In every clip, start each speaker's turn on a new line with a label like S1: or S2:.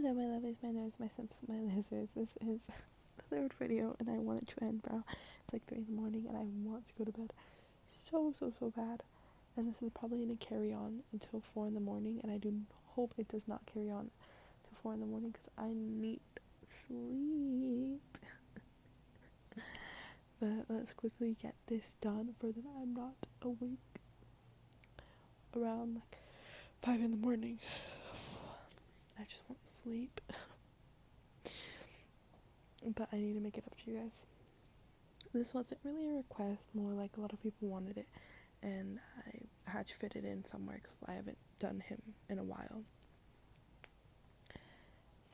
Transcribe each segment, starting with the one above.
S1: Hello, my lovelies, my nerds, my simps, my lizards. This is the third video, and I want it to end, bro. It's like 3 in the morning, and I want to go to bed so bad. And this is probably going to carry on until 4 in the morning, and I do hope it does not carry on to 4 in the morning, because I need sleep. But let's quickly get this done, for then I'm not awake around like 5 in the morning. I just want sleep. But I need to make it up to you guys. This wasn't really a request, more like a lot of people wanted it, and I had to fit it in somewhere because I haven't done him in a while.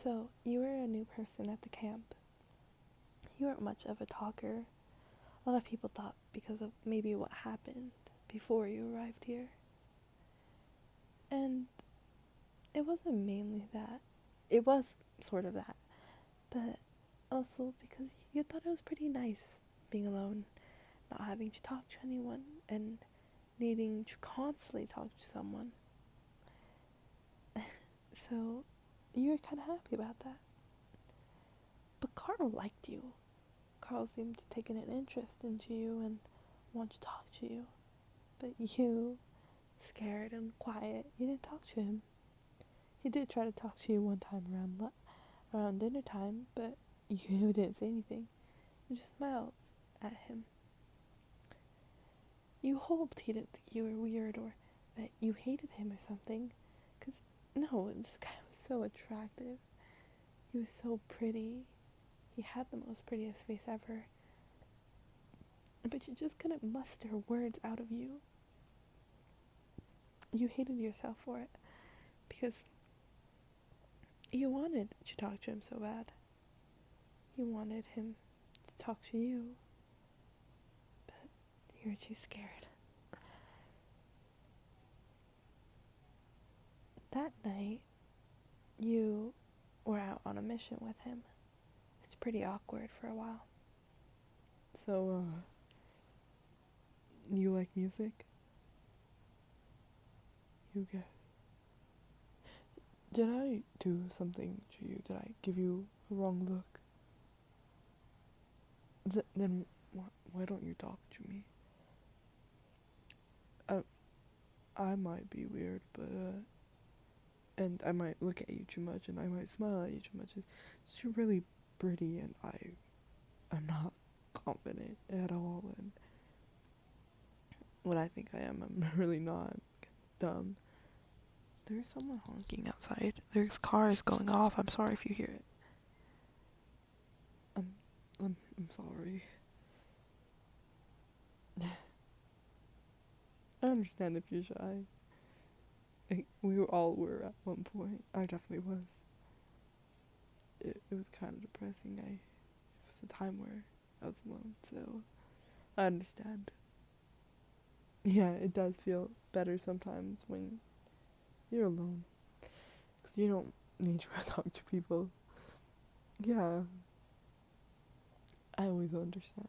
S1: So, you were a new person at the camp. You weren't much of a talker. A lot of people thought because of maybe what happened before you arrived here. And it wasn't mainly that. It was sort of that. But also because you thought it was pretty nice being alone, not having to talk to anyone, and needing to constantly talk to someone. So you were kind of happy about that. But Carl liked you. Carl seemed to take an interest into you and want to talk to you. But you, scared and quiet, you didn't talk to him. He did try to talk to you one time around dinner time, but you didn't say anything. You just smiled at him. You hoped he didn't think you were weird or that you hated him or something. Because, no, this guy was so attractive. He was so pretty. He had the most prettiest face ever. But you just couldn't muster words out of you. You hated yourself for it. Because you wanted to talk to him so bad. You wanted him to talk to you. But you were too scared. That night, you were out on a mission with him. It's pretty awkward for a while.
S2: So, you like music? You get... Did I do something to you? Did I give you a wrong look? Then why don't you talk to me? I might be weird, but, and I might look at you too much, and I might smile at you too much. It's you're really pretty, and I'm not confident at all, and what I think I am, I'm really not. I'm dumb. There's someone honking outside. There's cars going off. I'm sorry if you hear it. I'm sorry. I understand if you're shy. We all were at one point. I definitely was. It was kind of depressing. It was a time where I was alone, so I understand. Yeah, it does feel better sometimes when you're alone, because you don't need to talk to people. Yeah, I always understand.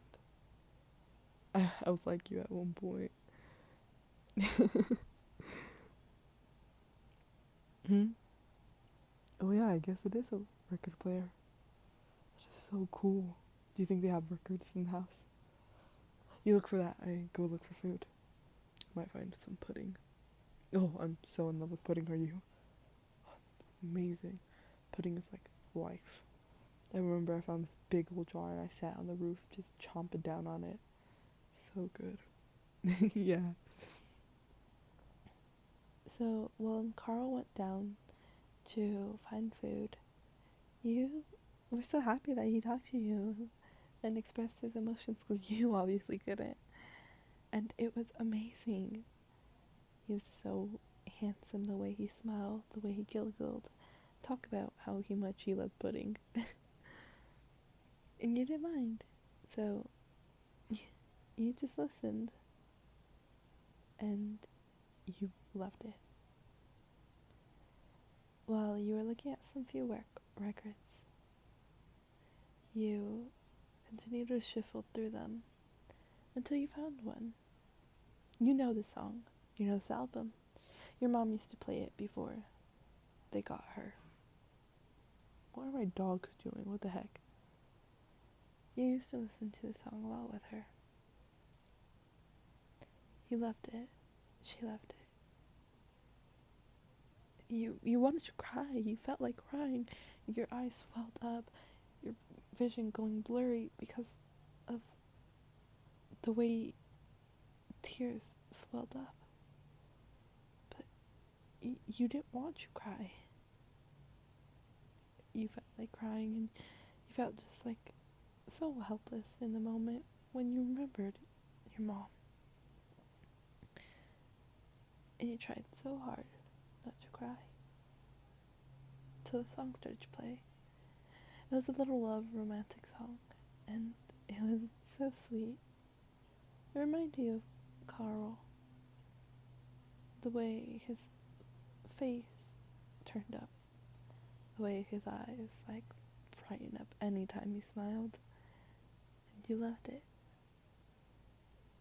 S2: I was like you at one point. Oh yeah, I guess it is a record player. It's just so cool. Do you think they have records in the house? You look for that. I go look for food. Might find some pudding. Oh, I'm so in love with pudding. Are you? Oh, it's amazing. Pudding is like life. I remember I found this big old jar and I sat on the roof just chomping down on it. So good. Yeah.
S1: So, when Carl went down to find food, you were so happy that he talked to you and expressed his emotions, because you obviously couldn't. And it was amazing. He was so handsome, the way he smiled, the way he giggled. Talk about how much he loved pudding. And you didn't mind. So, you just listened. And you loved it. While you were looking at some few records, you continued to shuffle through them until you found one. You know the song. You know this album. Your mom used to play it before they got her.
S2: are my dogs doing? What the heck?
S1: You used to listen to the song a lot with her. You loved it. She loved it. You wanted to cry. You felt like crying. Your eyes swelled up. Your vision going blurry because of the way tears swelled up. But you didn't want to cry. You felt like crying, and you felt just like so helpless in the moment when you remembered your mom. And you tried so hard not to cry. Till the song started to play. It was a little love romantic song, and it was so sweet. It reminded you of Carl. The way his face turned up. The way his eyes like brightened up anytime he smiled. And you loved it.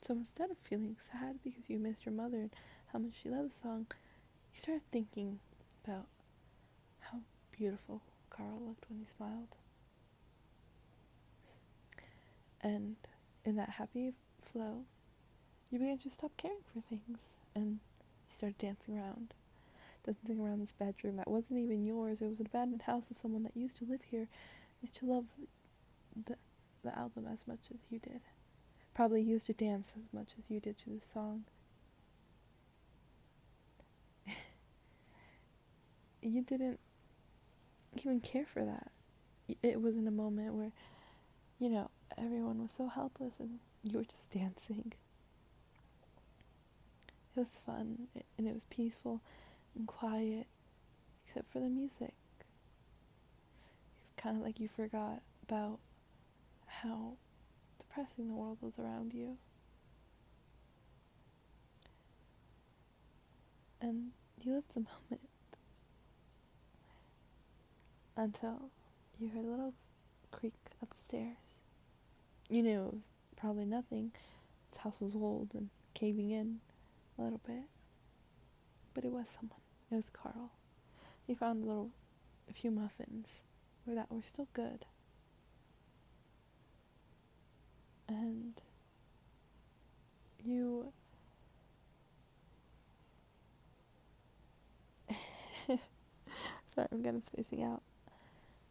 S1: So instead of feeling sad because you missed your mother and how much she loved the song, you started thinking about how beautiful Carl looked when he smiled. And in that happy flow, you began to stop caring for things, and you started dancing around this bedroom that wasn't even yours. It was an abandoned house of someone that used to live here, used to love the album as much as you did. Probably used to dance as much as you did to this song. You didn't even care for that. It was in a moment where, everyone was so helpless and you were just dancing. It was fun and it was peaceful and quiet, except for the music. It's kind of like you forgot about how depressing the world was around you. And you lived the moment until you heard a little creak upstairs. You knew it was probably nothing. This house was old and caving in a little bit. But it was someone. It was Carl. He found a few muffins that were still good. And you sorry, I'm getting spacing out.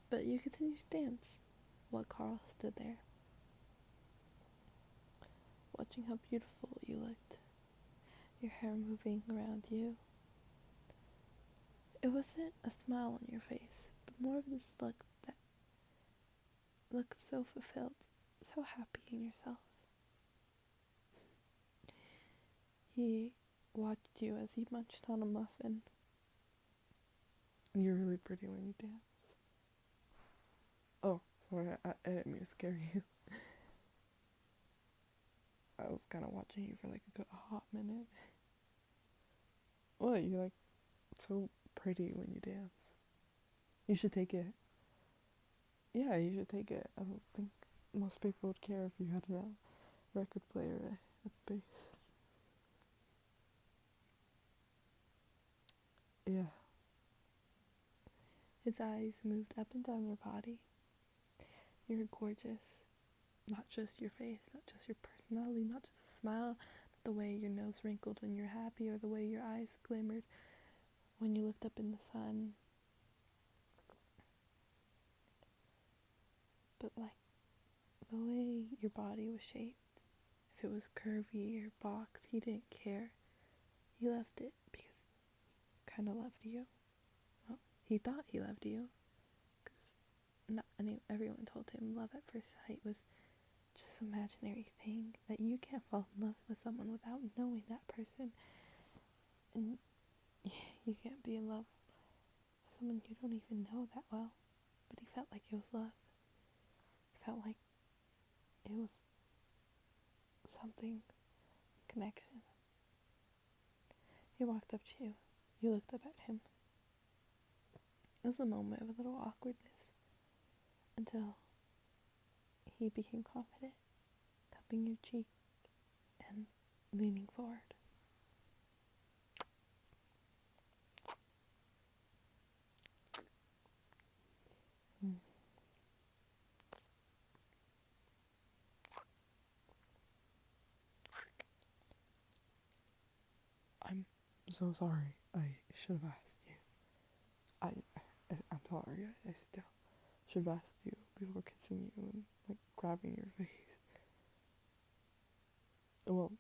S1: But you continued to dance while Carl stood there, watching how beautiful you looked, your hair moving around you. It wasn't a smile on your face, but more of this look that looked so fulfilled, so happy in yourself. He watched you as he munched on a muffin.
S2: You're really pretty when you dance. Oh, sorry, I didn't mean to scare you. I was kind of watching you for like a good hot minute. What? You're like so pretty when you dance. You should take it. Yeah, you should take it. I don't think most people would care if you had a record player at the base. Yeah.
S1: His eyes moved up and down your body. You're gorgeous. Not just your face, not just your personality, not just a smile, not the way your nose wrinkled when you're happy or the way your eyes glimmered when you looked up in the sun. But like the way your body was shaped. If it was curvy or boxed, he didn't care. He left it because he kind of loved you. Well, he thought he loved you. Because everyone told him love at first sight was just an imaginary thing. That you can't fall in love with someone without knowing that person. And you can't be in love with someone you don't even know that well. But he felt like it was love. He felt like it was something, connection. He walked up to you. You looked up at him. It was a moment of a little awkwardness until he became confident, tapping your cheek and leaning forward.
S2: so sorry. I should have asked you. I'm sorry. I still should have asked you before kissing you and like grabbing your face. Well,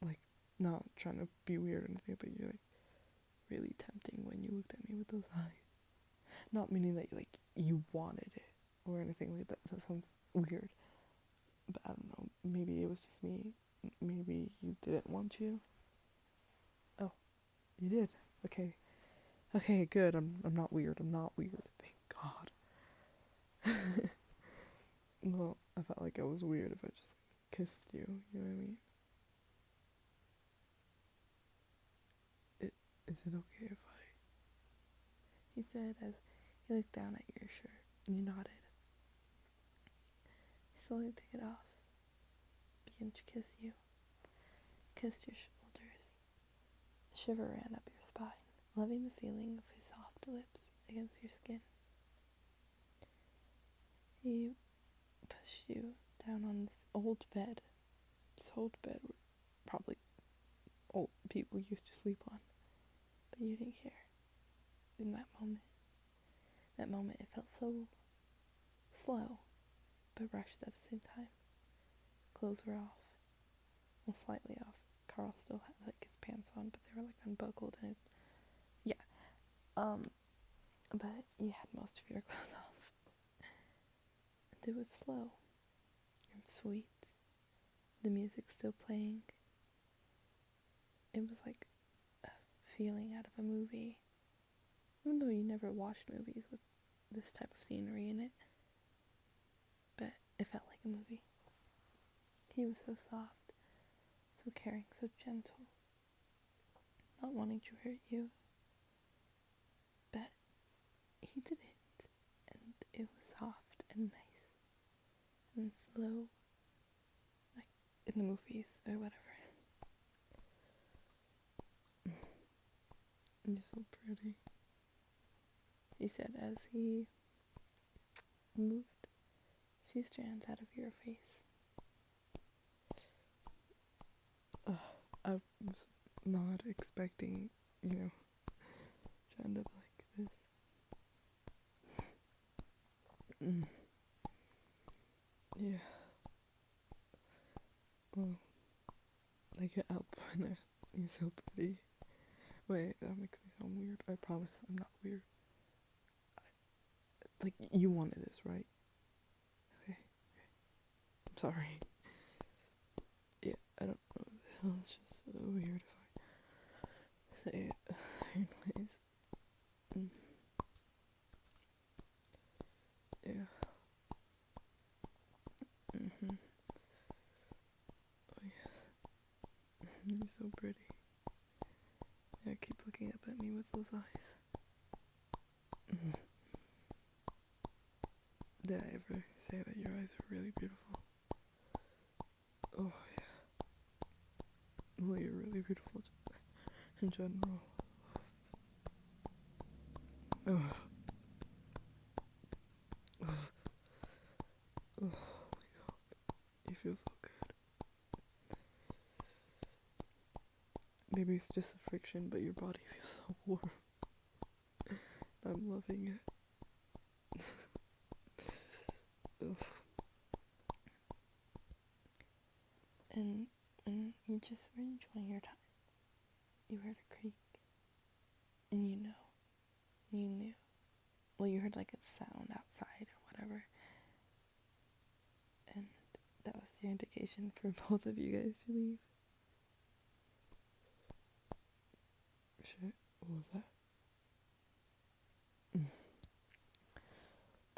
S2: like not trying to be weird or anything, but you're like really tempting when you looked at me with those eyes. Not meaning that like you wanted it or anything like that. That sounds weird. But I don't know. Maybe it was just me. Maybe you didn't want you. Oh, you did. Okay. Okay, good. I'm not weird. I'm not weird. Thank God. Well, I felt like I was weird if I just kissed you. You know what I mean? Is it okay if I?
S1: He said as he looked down at your shirt. You nodded. He slowly took it off. Began to kiss you. Kissed your shoulders. A shiver ran up your spine, loving the feeling of his soft lips against your skin. He pushed you down on this old bed. This old bed where probably old people used to sleep on. But you didn't care. In that moment it felt so slow, but rushed at the same time. Clothes were off. Well, slightly off. Carl still had like his pants on, but they were like unbuckled and but you had most of your clothes off. And it was slow and sweet. The music still playing. It was like a feeling out of a movie. Even though you never watched movies with this type of scenery in it. But it felt like a movie. He was so soft, so caring, so gentle. Not wanting to hurt you. But he didn't. And it was soft and nice. And slow. Like in the movies or whatever.
S2: You're so pretty.
S1: He said as he moved a few strands out of your face.
S2: I was not expecting, to end up like this. Yeah. Well, I get out when you're so pretty. Wait, that makes me sound weird. I promise I'm not weird. Like, you wanted this, right? Okay. I'm sorry. Yeah, I don't know. It's just so weird if I say it certain ways. Yeah. Oh, yes. You're so pretty. Yeah, keep looking up at me with those eyes. Did I ever say that your eyes are really beautiful? Oh, yeah. Well, you're really beautiful in general. Oh. Oh. Oh my God. You feel so good. Maybe it's just the friction, but your body feels so warm. I'm loving it.
S1: And when you just were enjoying your time, you heard a creak. And you knew. Well, you heard like a sound outside or whatever. And that was your indication for both of you guys to leave.
S2: Shit, what was that?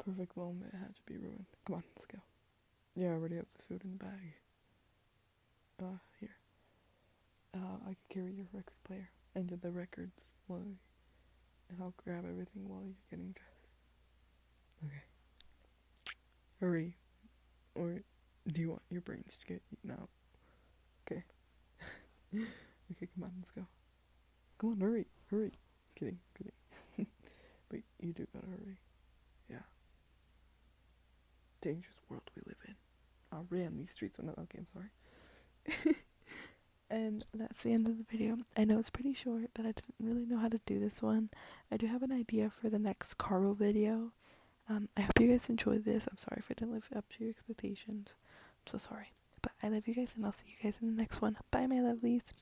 S2: Perfect moment had to be ruined. Come on, let's go. Yeah, I already have the food in the bag. Here. I could carry your record player and the records and I'll grab everything while you're getting dressed. Okay. Hurry. Or do you want your brains to get eaten out? Okay. Okay, come on, let's go. Come on, hurry. Kidding. Wait, you do gotta hurry. Yeah. Dangerous world we live in. I ran these streets when okay, I'm sorry.
S1: And that's the end of the video. I know it's pretty short, but I didn't really know how to do this one. I do have an idea for the next Carl video. I hope you guys enjoyed this. I'm sorry if I didn't live up to your expectations. I'm so sorry. But I love you guys, and I'll see you guys in the next one. Bye, my lovelies.